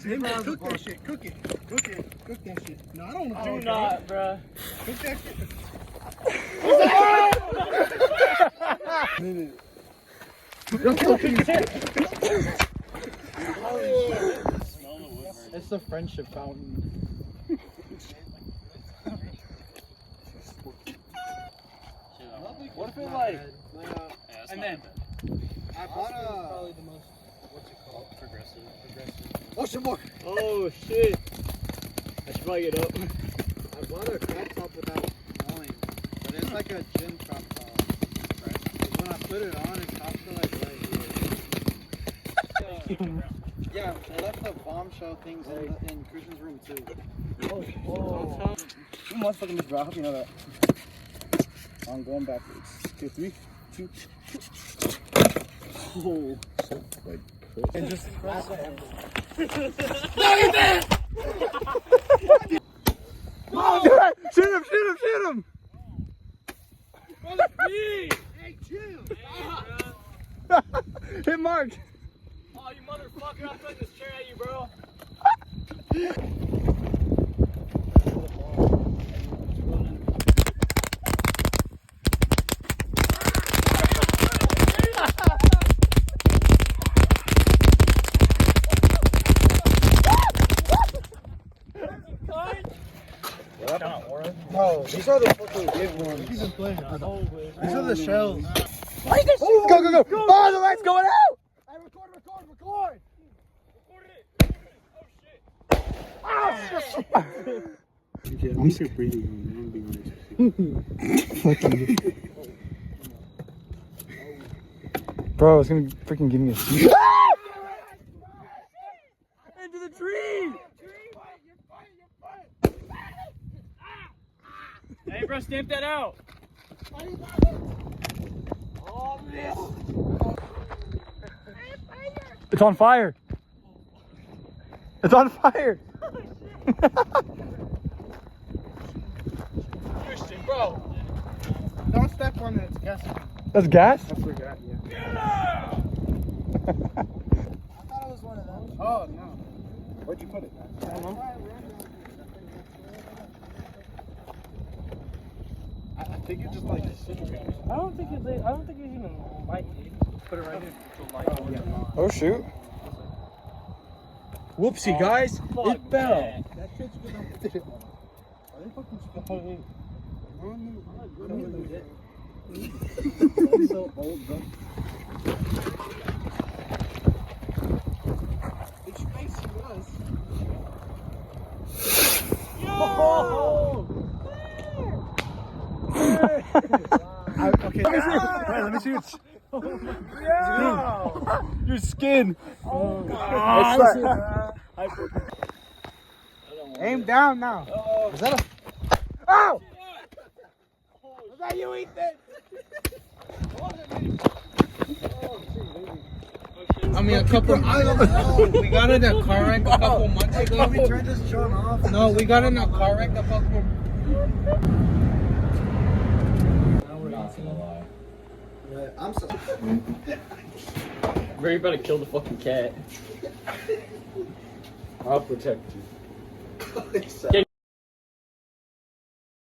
Cook that shit. Cook it. Cook that shit. No, I don't want to Do not, bro. Cook that shit. It's the friendship fountain. What if it like, and then I bought probably the most, what's it called? Progressive. Ocean Book. Oh shit! I should probably get up. I bought a crop top without knowing, but it's like a gym crop top. Right? When I put it on, it comes to like right here. Yeah, they left the bombshell things in Christian's room too. Oh. You motherfucking bitch, bro. I hope you know that. I'm going backwards. Okay, 3, 2. Oh, so like crazy. And just press it. Shoot him! Hey, chill! Hit Mark! Oh, you motherfucker! I'm throwing this chair at you, bro. No, these are the fucking big ones. These are the shells. Why is this? Go! Oh, the light's going out! Hey, record! I'm still breathing, man. I'm being honest with you. Bro, it's gonna freaking give me a seat. Into the tree! Hey, bro, stamp that out. It's on fire! It's on fire! Christian, bro. Don't step on it, it's gas. That's gas? I forgot, yeah. I thought it was one of them. Oh, no. Where'd you put it? I don't know. I think it just like disintegrated. I don't think it's even light. Put it right here. Oh, shoot. Whoopsie, guys. It fell. That shit's gonna. Are they fucking stupid? So old, bro. It's spicy was. Okay. Let me see it. Your skin. Oh, Aim down now. Is that a? Ow! Was that you, Ethan? I mean, a couple. We got in a car wreck a couple months ago. Can we turn this drone off? No, we got in a car wreck a couple. I'm so. Bro, you better kill the fucking cat. I'll protect you.